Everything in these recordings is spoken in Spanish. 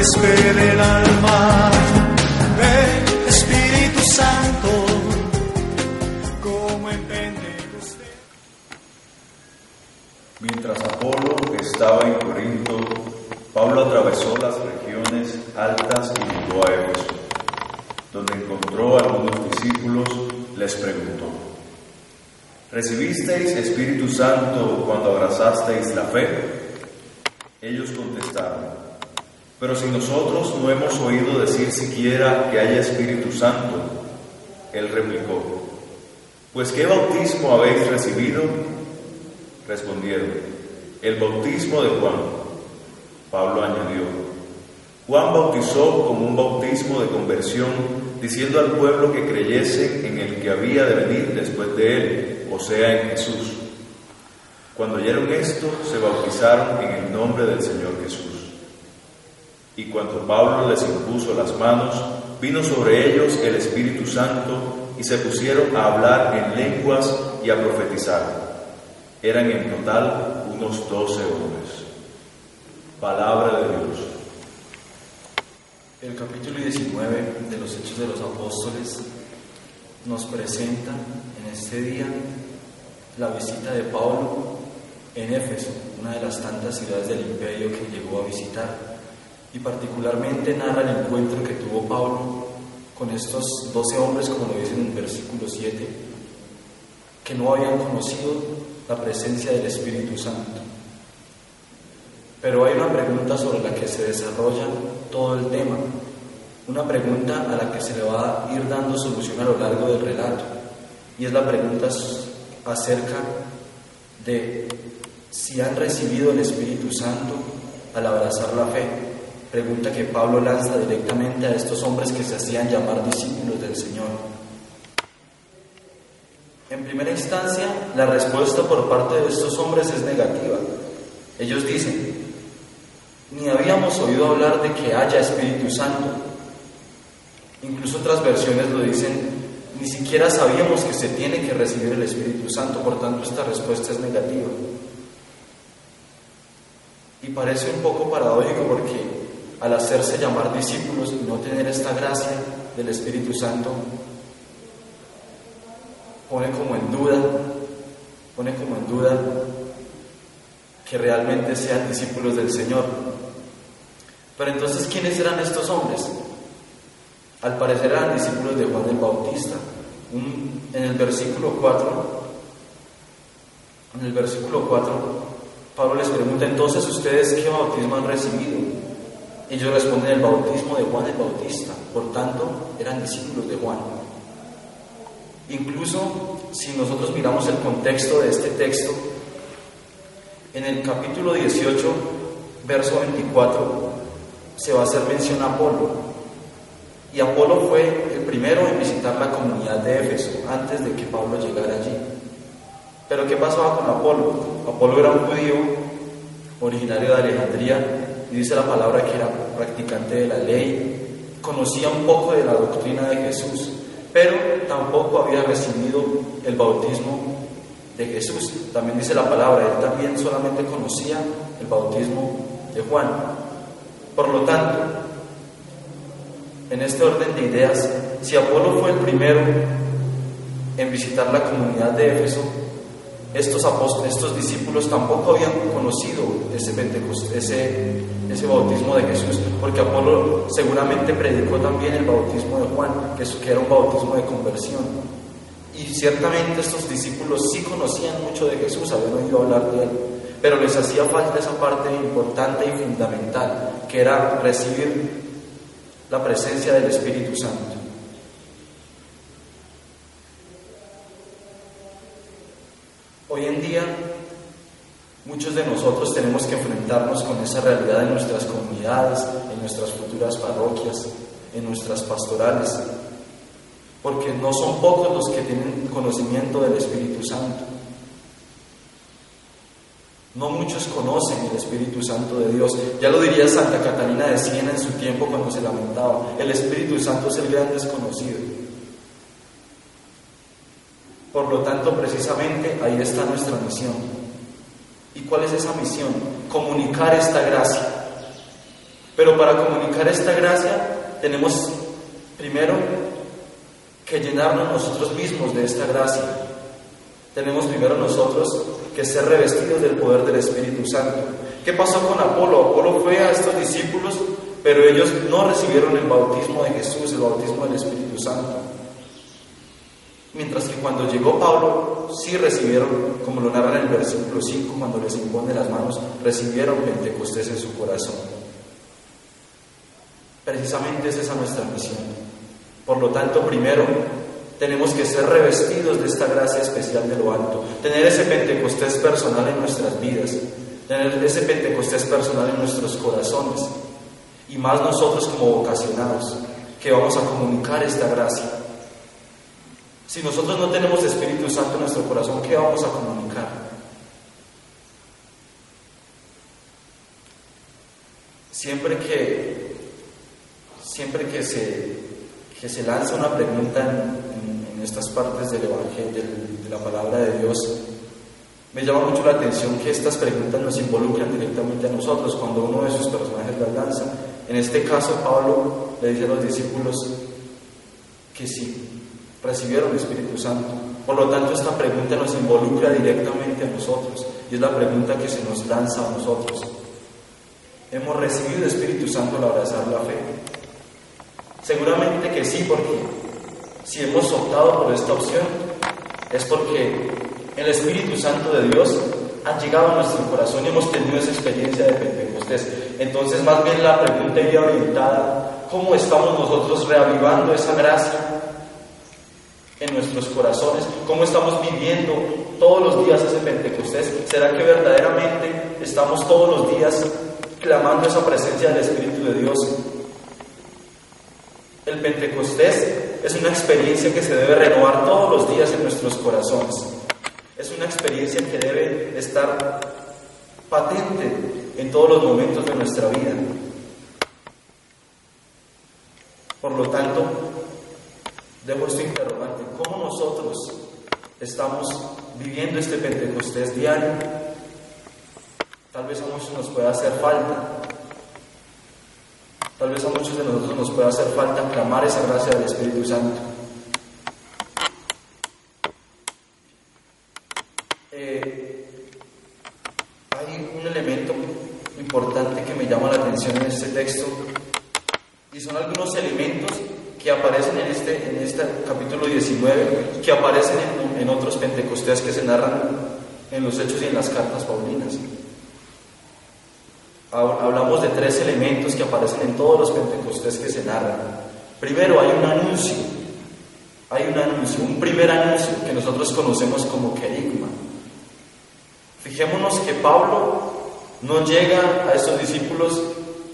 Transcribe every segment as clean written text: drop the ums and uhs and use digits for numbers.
huésped del alma. Ven, Espíritu Santo, como en Pentecostés. Mientras Apolo estaba en Corinto, Pablo atravesó las regiones altas y llegó a Éfeso, donde encontró a algunos discípulos. Les preguntó: ¿recibisteis Espíritu Santo cuando abrazasteis la fe? Ellos contestaron: pero si nosotros no hemos oído decir siquiera que haya Espíritu Santo. Él replicó: ¿pues qué bautismo habéis recibido? Respondieron: el bautismo de Juan. Pablo añadió: Juan bautizó con un bautismo de conversión, diciendo al pueblo que creyesen en el que había de venir después de él, o sea, en Jesús. Cuando oyeron esto, se bautizaron en el nombre del Señor Jesús. Y cuando Pablo les impuso las manos, vino sobre ellos el Espíritu Santo, y se pusieron a hablar en lenguas y a profetizar. Eran en total unos 12 hombres. Palabra de Dios. El capítulo 19 de los Hechos de los Apóstoles nos presenta en este día la visita de Pablo en Éfeso, una de las tantas ciudades del imperio que llegó a visitar, y particularmente narra el encuentro que tuvo Pablo con estos 12 hombres, como lo dice en el versículo 7, que no habían conocido la presencia del Espíritu Santo. Pero hay una pregunta sobre la que se desarrolla todo el tema, una pregunta a la que se le va a ir dando solución a lo largo del relato, y es la pregunta acerca de si han recibido el Espíritu Santo al abrazar la fe, pregunta que Pablo lanza directamente a estos hombres que se hacían llamar discípulos del Señor. En primera instancia, la respuesta por parte de estos hombres es negativa. Ellos dicen: ni habíamos oído hablar de que haya Espíritu Santo. Incluso otras versiones lo dicen: ni siquiera sabíamos que se tiene que recibir el Espíritu Santo. Por tanto, esta respuesta es negativa. Y parece un poco paradójico porque al hacerse llamar discípulos y no tener esta gracia del Espíritu Santo, pone como en duda que realmente sean discípulos del Señor. Pero entonces, ¿quiénes eran estos hombres? Al parecer eran discípulos de Juan el Bautista. En el versículo 4, Pablo les pregunta: entonces, ¿ustedes qué bautismo han recibido? Ellos responden: el bautismo de Juan el Bautista. Por tanto, eran discípulos de Juan. Incluso, si nosotros miramos el contexto de este texto, en el capítulo 18, verso 24, se va a hacer mención a Apolo. Y Apolo fue el primero en visitar la comunidad de Éfeso, antes de que Pablo llegara allí. Pero ¿qué pasaba con Apolo? Apolo era un judío originario de Alejandría, y dice la palabra que era practicante de la ley, conocía un poco de la doctrina de Jesús, pero tampoco había recibido el bautismo de Jesús. También dice la palabra, él también solamente conocía el bautismo de Juan. Por lo tanto, en este orden de ideas, si Apolo fue el primero en visitar la comunidad de Éfeso, estos discípulos tampoco habían conocido ese bautismo de Jesús, porque Apolo seguramente predicó también el bautismo de Juan, que era un bautismo de conversión. Y ciertamente estos discípulos sí conocían mucho de Jesús, habían oído hablar de él, pero les hacía falta esa parte importante y fundamental, que era recibir la presencia del Espíritu Santo. Hoy en día, muchos de nosotros tenemos que enfrentarnos con esa realidad en nuestras comunidades, en nuestras futuras parroquias, en nuestras pastorales, porque no son pocos los que tienen conocimiento del Espíritu Santo. No muchos conocen el Espíritu Santo de Dios. Ya lo diría Santa Catalina de Siena en su tiempo cuando se lamentaba: el Espíritu Santo es el gran desconocido. Por lo tanto, precisamente ahí está nuestra misión. ¿Y cuál es esa misión? Comunicar esta gracia. Pero para comunicar esta gracia tenemos primero que llenarnos nosotros mismos de esta gracia. Tenemos primero nosotros que ser revestidos del poder del Espíritu Santo. ¿Qué pasó con Apolo? Apolo fue a estos discípulos, pero ellos no recibieron el bautismo de Jesús, el bautismo del Espíritu Santo. Mientras que cuando llegó Pablo, sí recibieron, como lo narra en el versículo 5, cuando les impone las manos, recibieron Pentecostés en su corazón. Precisamente esa es nuestra misión. Por lo tanto, primero, tenemos que ser revestidos de esta gracia especial de lo alto, tener ese Pentecostés personal en nuestras vidas, tener ese Pentecostés personal en nuestros corazones, y más nosotros como vocacionados, que vamos a comunicar esta gracia. Si nosotros no tenemos Espíritu Santo en nuestro corazón, ¿qué vamos a comunicar? Siempre que se lanza una pregunta en estas partes del Evangelio, de la palabra de Dios, me llama mucho la atención que estas preguntas nos involucran directamente a nosotros cuando uno de sus personajes las lanza. En este caso, Pablo le dice a los discípulos que sí, recibieron el Espíritu Santo. Por lo tanto, esta pregunta nos involucra directamente a nosotros, y es la pregunta que se nos lanza a nosotros. ¿Hemos recibido el Espíritu Santo al abrazar la fe? Seguramente que sí, porque si hemos optado por esta opción, es porque el Espíritu Santo de Dios ha llegado a nuestro corazón y hemos tenido esa experiencia de Pentecostés. Entonces, más bien la pregunta iría orientada: ¿cómo estamos nosotros reavivando esa gracia en nuestros corazones? ¿Cómo estamos viviendo todos los días ese Pentecostés? ¿Será que verdaderamente estamos todos los días clamando esa presencia del Espíritu de Dios? El Pentecostés es una experiencia que se debe renovar todos los días en nuestros corazones. Es una experiencia que debe estar patente en todos los momentos de nuestra vida. Por lo tanto, dejo este interrogante: ¿cómo nosotros estamos viviendo este Pentecostés diario? Tal vez a muchos nos pueda hacer falta. Tal vez a muchos de nosotros nos pueda hacer falta clamar esa gracia del Espíritu Santo. Hay un elemento importante que me llama la atención en este texto, y son algunos elementos que aparecen en este capítulo 19 y que aparecen en otros Pentecostés que se narran en los Hechos y en las cartas paulinas. Hablamos de 3 elementos que aparecen en todos los Pentecostés que se narran. Primero, hay un anuncio, un primer anuncio que nosotros conocemos como querigma. Fijémonos que Pablo no llega a estos discípulos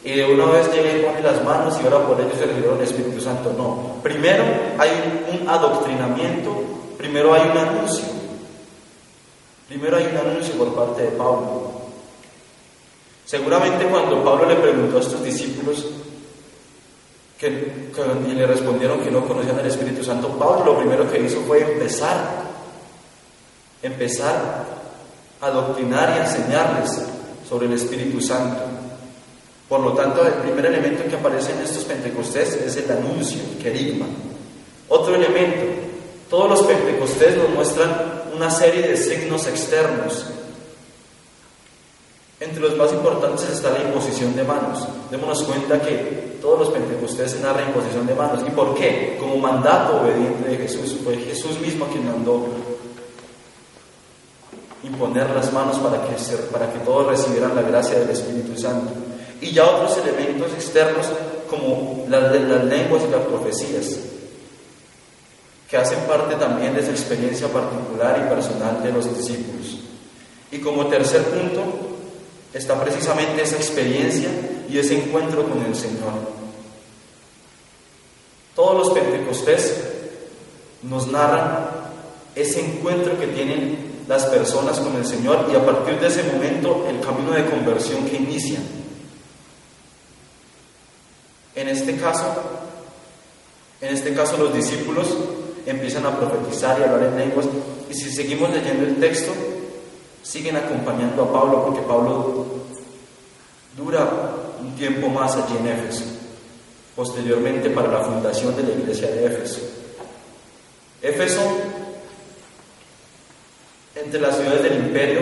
y de una vez llega y pone las manos y ora por ellos y recibieron el Espíritu Santo. No, primero hay un adoctrinamiento, primero hay un anuncio por parte de Pablo. Seguramente cuando Pablo le preguntó a estos discípulos y le respondieron que no conocían el Espíritu Santo, Pablo lo primero que hizo fue empezar a adoctrinar y a enseñarles sobre el Espíritu Santo. Por lo tanto, el primer elemento que aparece en estos Pentecostés es el anuncio, el querigma. Otro elemento: todos los Pentecostés nos muestran una serie de signos externos. Entre los más importantes está la imposición de manos. Démonos cuenta que todos los Pentecostés se narra imposición de manos. ¿Y por qué? Como mandato obediente de Jesús. Fue Jesús mismo quien mandó imponer las manos para que todos recibieran la gracia del Espíritu Santo. Y ya otros elementos externos como las lenguas y las profecías, que hacen parte también de esa experiencia particular y personal de los discípulos. Y como tercer punto está precisamente esa experiencia y ese encuentro con el Señor. Todos los Pentecostés nos narran ese encuentro que tienen las personas con el Señor, y a partir de ese momento el camino de conversión que inician. En este caso los discípulos empiezan a profetizar y a hablar en lenguas, y si seguimos leyendo el texto, siguen acompañando a Pablo, porque Pablo dura un tiempo más allí en Éfeso, posteriormente para la fundación de la iglesia de Éfeso. Éfeso, entre las ciudades del imperio,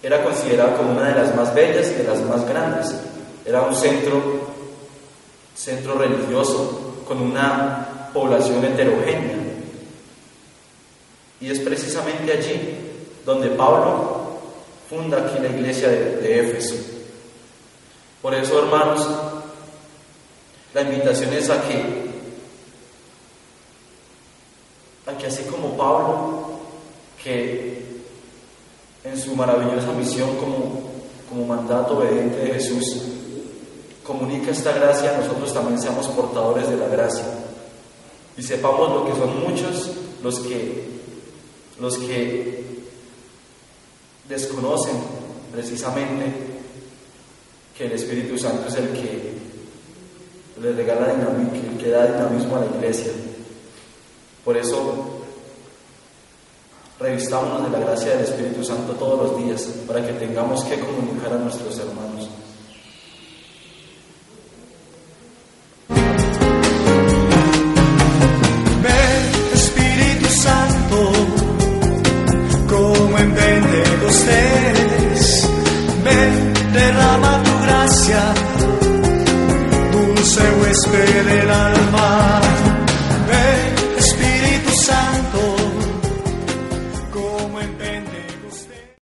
era considerada como una de las más bellas y de las más grandes. Era un centro religioso con una población heterogénea. Y es precisamente allí donde Pablo funda aquí la iglesia de Éfeso. Por eso, hermanos, la invitación es a que así como Pablo, que en su maravillosa misión como mandato obediente de Jesús, comunica esta gracia, nosotros también seamos portadores de la gracia y sepamos lo que son muchos los que desconocen precisamente que el Espíritu Santo es el que le regala dinamismo, el que da dinamismo a la iglesia. Por eso, revistámonos de la gracia del Espíritu Santo todos los días para que tengamos que comunicar a nuestros hermanos.